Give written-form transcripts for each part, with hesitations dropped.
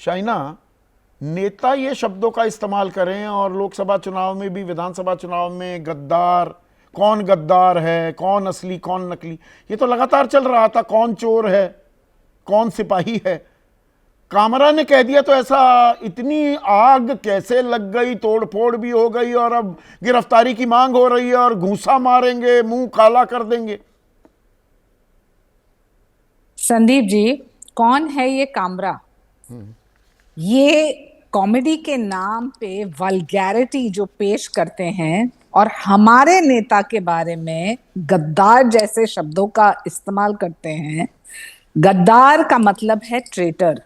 शाइना, नेता ये शब्दों का इस्तेमाल करें और लोकसभा चुनाव में भी, विधानसभा चुनाव में गद्दार, कौन गद्दार है, कौन असली कौन नकली, ये तो लगातार चल रहा था। कौन चोर है, कौन सिपाही है। कामरा ने कह दिया तो ऐसा, इतनी आग कैसे लग गई, तोड़फोड़ भी हो गई और अब गिरफ्तारी की मांग हो रही है और घूंसा मारेंगे, मुंह काला कर देंगे। संदीप जी, कौन है ये कामरा? ये कॉमेडी के नाम पे वल्गैरिटी जो पेश करते हैं और हमारे नेता के बारे में गद्दार जैसे शब्दों का इस्तेमाल करते हैं। गद्दार का मतलब है ट्रेटर।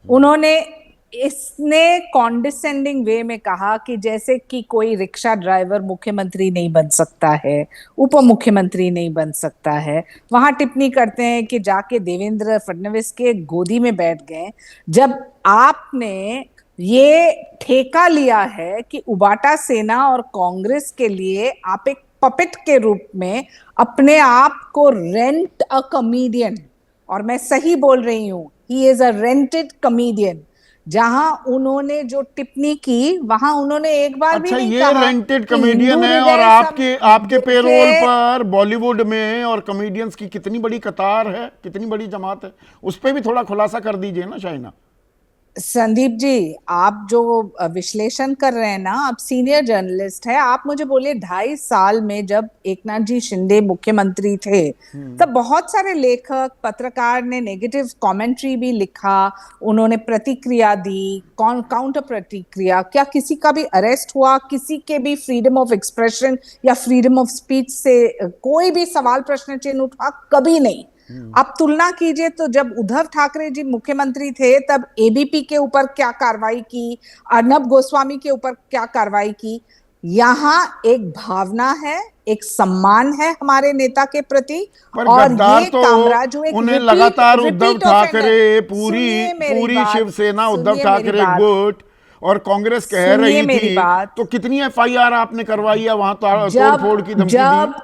उन्होंने इसने कॉन्डिसेंडिंग वे में कहा कि जैसे कि कोई रिक्शा ड्राइवर मुख्यमंत्री नहीं बन सकता है, उप मुख्यमंत्री नहीं बन सकता है। वहां टिप्पणी करते हैं कि जाके देवेंद्र फडणवीस के गोदी में बैठ गए। जब आपने ये ठेका लिया है कि उबाटा सेना और कांग्रेस के लिए आप एक पपेट के रूप में अपने आप को रेंट अ कॉमेडियन, और मैं सही बोल रही हूं, he is a rented comedian. जहां उन्होंने जो टिप्पणी की वहां उन्होंने एक बार भी अच्छा, नहीं ये कहा रेंटेड कि कॉमेडियन हिंदू है और हृदय आपके आपके पेरोल के। पर बॉलीवुड में और कॉमेडियंस की कितनी बड़ी कतार है, कितनी बड़ी जमात है, उस पर भी थोड़ा खुलासा कर दीजिए ना शाइना। संदीप जी, आप जो विश्लेषण कर रहे हैं ना, आप सीनियर जर्नलिस्ट हैं। आप मुझे बोलिए, 2.5 साल में जब एकनाथ जी शिंदे मुख्यमंत्री थे तब बहुत सारे लेखक पत्रकार ने नेगेटिव कमेंट्री भी लिखा, उन्होंने प्रतिक्रिया दी, काउंटर प्रतिक्रिया। क्या किसी का भी अरेस्ट हुआ? किसी के भी फ्रीडम ऑफ एक्सप्रेशन या फ्रीडम ऑफ स्पीच से कोई भी सवाल प्रश्न चिन्ह उठा? कभी नहीं। आप तुलना कीजिए तो जब उद्धव ठाकरे जी मुख्यमंत्री थे तब एबीपी के ऊपर क्या कार्रवाई की, अर्नब गोस्वामी के ऊपर क्या कार्रवाई की। यहाँ एक भावना है, एक सम्मान है हमारे नेता के प्रति। पर और गद्दार ये तो कामरा जो एक उन्हें रिपीट लगातार उद्धव रिपीट ऑफेंडर। ठाकरे, पूरी सुनिए मेरी पूरी बात, शिवसेना, उद्धव सुनिए मेरी ठाकरे बात, गुट और कांग्रेस कह सुनिए रही मेरी थी, बात। तो कितनी एफआईआर आपने करवाई है, वहां तोड़ जब फोड़ की धमकी दी। जब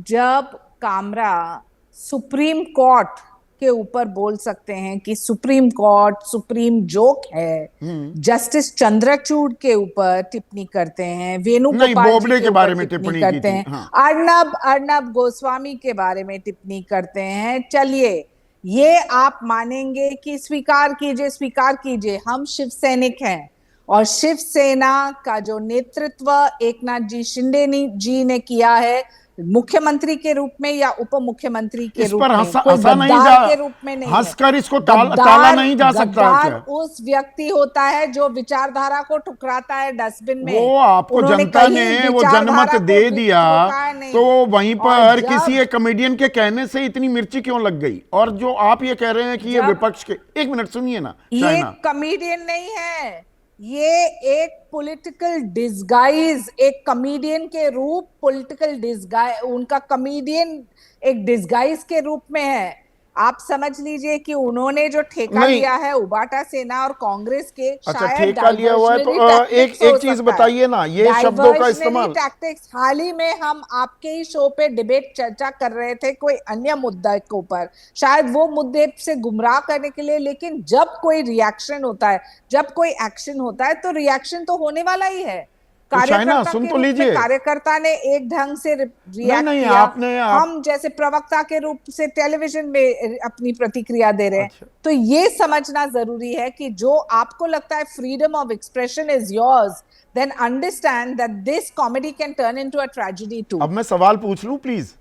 जब कामरा सुप्रीम कोर्ट के ऊपर बोल सकते हैं कि सुप्रीम कोर्ट सुप्रीम जोक है, जस्टिस चंद्रचूड़ के ऊपर टिप्पणी करते हैं, नहीं, वेणुगोपाल जी बोबडे के के ऊपर बारे में टिप्पणी टिप्पणी की करते थी, हैं, हाँ। अर्नब अर्नब गोस्वामी के बारे में टिप्पणी करते हैं। चलिए, ये आप मानेंगे कि स्वीकार कीजिए, स्वीकार कीजिए, हम शिव सैनिक हैं और शिवसेना का जो नेतृत्व एकनाथ जी शिंदे जी ने किया है, मुख्यमंत्री के रूप में या उप मुख्यमंत्री के इस रूप पर में, हंसा कोई हंसा नहीं जा, गद्दार के रूप में नहीं है। हंसकर इसको टाला गद्दार नहीं जा सकता गद्दार क्या? उस व्यक्ति होता है जो विचारधारा को ठुकराता है डस्टबिन में। वो आपको उन्होंने जनता कहीं ने वो जनमत विचारधारा को दे दिया, ठोका तो नहीं। वहीं और पर किसी जब एक कॉमेडियन के कहने से इतनी मिर्ची क्यों लग गई? और जो आप ये कह रहे हैं कि ये जब विपक्ष के, एक मिनट सुनिए ना ये शाइना। कॉमेडियन नहीं है, ये एक पॉलिटिकल डिस्गाइज, एक कॉमेडियन के रूप, पॉलिटिकल डिस्गाइज, उनका कॉमेडियन एक डिस्गाइज के रूप में है। आप समझ लीजिए कि उन्होंने जो ठेका नहीं, लिया है उबाटा सेना और कांग्रेस के, अच्छा, शायद ठेका लिया हुआ है तो डाइवर्जनरी एक टैक्टिक्स हो एक चीज सकता है। बताइए ना, ये शब्दों का डाइवर्जनरी इस्तेमाल। टैक्टिक्स, हाल ही में हम आपके ही शो पे डिबेट चर्चा कर रहे थे कोई अन्य मुद्दा के ऊपर, शायद वो मुद्दे से गुमराह करने के लिए। लेकिन जब कोई रिएक्शन होता है, जब कोई एक्शन होता है, तो रिएक्शन तो होने वाला ही है। तो शाइना कार्यकर्ता सुन के तो रूप में लीजिए। कार्यकर्ता ने एक ढंग से नहीं रिएक्ट नहीं, किया, आपने आप हम जैसे प्रवक्ता के रूप से टेलीविजन में अपनी प्रतिक्रिया दे रहे हैं। अच्छा, तो ये समझना जरूरी है कि जो आपको लगता है freedom of expression is yours, then understand that this comedy can turn into a tragedy too. अब मैं सवाल पूछ लूं प्लीज।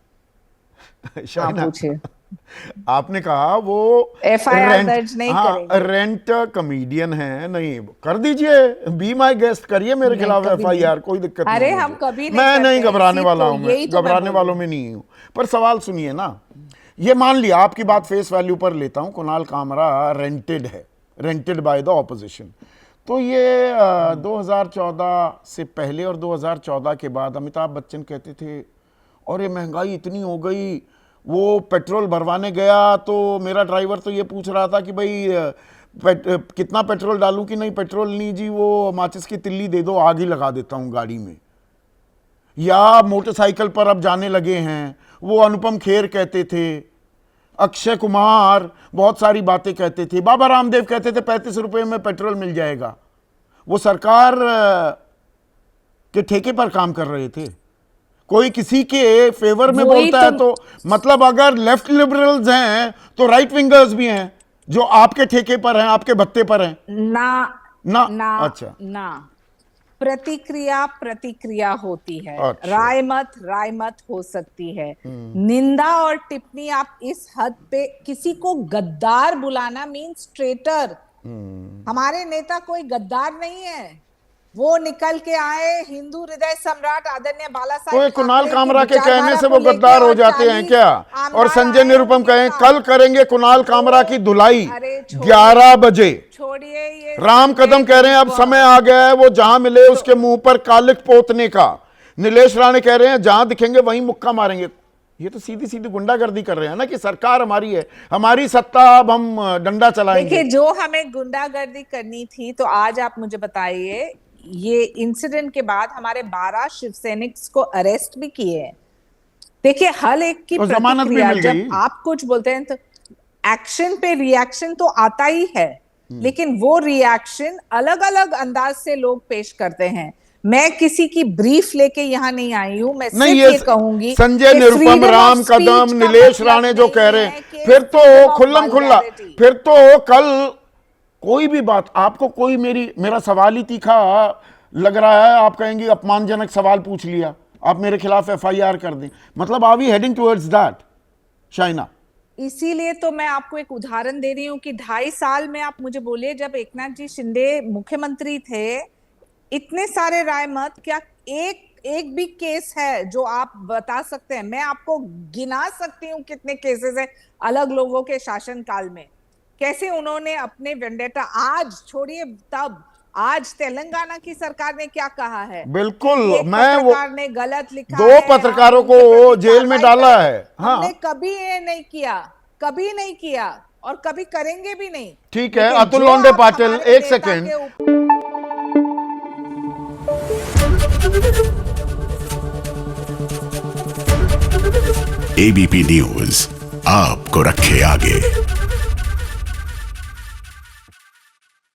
हाँ, शाइना, पूछिए। आपने कहा वो एफआईआर रेंट, दर्ज नहीं हाँ, करेंगे। रेंट कॉमेडियन है, नहीं कर दीजिए, बी माई गेस्ट करिए मेरे नहीं, खिलाफ कभी नहीं। एफआईआर, कोई दिक्कत नहीं अरे, है हम मुझे। कभी नहीं मैं नहीं करते हैं, घबराने इसी वाला तो हूं, मैं यही तो मैं घबराने बोल रही वालों हूँ। में नहीं हूं। पर सवाल सुनिए ना, ये मान लिया आपकी बात फेस वैल्यू पर लेता हूं, कुणाल कामरा रेंटेड है, रेंटेड बाय द ऑपोजिशन। तो ये 2014 से पहले और 2014 के बाद अमिताभ बच्चन कहते थे और ये महंगाई इतनी हो गई, वो पेट्रोल भरवाने गया तो मेरा ड्राइवर तो ये पूछ रहा था कि भाई कितना पेट्रोल डालूं कि नहीं पेट्रोल नहीं जी, वो माचिस की तिल्ली दे दो, आग ही लगा देता हूं गाड़ी में। या मोटरसाइकिल पर अब जाने लगे हैं, वो अनुपम खेर कहते थे अक्षय कुमार बहुत सारी बातें कहते थे, बाबा रामदेव कहते थे 35 रुपए में पेट्रोल मिल जाएगा। वो सरकार के ठेके पर काम कर रहे थे। कोई किसी के फेवर में बोलता है तो मतलब अगर लेफ्ट लिबरल्स हैं तो राइट विंगर्स भी हैं जो आपके ठेके पर हैं, आपके भत्ते पर हैं। ना अच्छा, ना, प्रतिक्रिया प्रतिक्रिया होती है। अच्छा। राय मत हो सकती है। निंदा और टिप्पणी, आप इस हद पे किसी को गद्दार बुलाना मीन्स ट्रेटर। हमारे नेता कोई गद्दार नहीं है। वो निकल के आए हिंदू हृदय सम्राट आदरणीय बाला साहेब तो कुणाल ठाकरे कामरा के कहने विचारधारा से को वो लेके गद्दार हो और जाते हैं 40 क्या? और आमदार संजय आए निरुपम उनके कहें साथ। कल करेंगे कुणाल कामरा की धुलाई अरे 11 बजे। छोड़िए ये राम कदम कह रहे हैं अब समय आ गया है वो जहां मिले उसके मुंह पर कालिक पोतने का। नीलेश राणे कह रहे हैं जहां दिखेंगे वहीं मुक्का मारेंगे। ये तो सीधी सीधी गुंडागर्दी कर रहे हैं ना कि सरकार हमारी है, हमारी सत्ता, अब हम डंडा चलाएंगे। देखिए, जो हमें गुंडागर्दी करनी थी, तो आज आप मुझे बताइए, ये इंसिडेंट के बाद हमारे 12 शिवसैनिक्स को अरेस्ट भी किए हैं। देखिए, हर एक की तो जमानत भी प्रतिक्रिया, मिल गई। जब आप कुछ बोलते हैं तो एक्शन पे रिएक्शन तो आता ही है, लेकिन वो रिएक्शन अलग अलग अंदाज से लोग पेश करते हैं। मैं किसी की ब्रीफ लेके यहाँ नहीं आई हूं। मैं नहीं, सिर्फ ये कहूंगी संजय कि Nirupam, freedom of Ram speech कदम, का नीलेश मतलब राणे जो नहीं कह रहे है हैं, कि फिर तो freedom of खुल्लम खुल्ला, vulgarity। फिर तो कल कोई भी बात आपको कोई मेरा सवाल ही तीखा लग रहा है, आप कहेंगे अपमानजनक सवाल पूछ लिया, आप मेरे खिलाफ FIR कर दें। मतलब are we heading towards that China? इसीलिए तो मैं आपको एक उदाहरण दे रही हूँ कि 2.5 साल में आप मुझे बोलिए, जब एकनाथ जी शिंदे मुख्यमंत्री थे, इतने सारे राय मत, क्या एक भी केस है जो आप बता सकते हैं? मैं आपको गिना सकती हूँ कितने केसेस है अलग लोगों के शासनकाल में, कैसे उन्होंने अपने वेंडेटा। आज छोड़िए, तब आज तेलंगाना की सरकार ने क्या कहा है? बिल्कुल, एक मैं वो पत्रकार ने गलत लिखा 2 है, पत्रकारों हम उनके को प्रति जेल में कार्रवाई डाला करें। है। हाँ, हमने कभी ये नहीं किया, कभी नहीं किया और कभी करेंगे भी नहीं। ठीक है। लेकिन अतुल जो लोंडे आप पाटिल, हमारे एक नेता सेकेंड। के ऊपर एबीपी न्यूज आपको रखे आगे।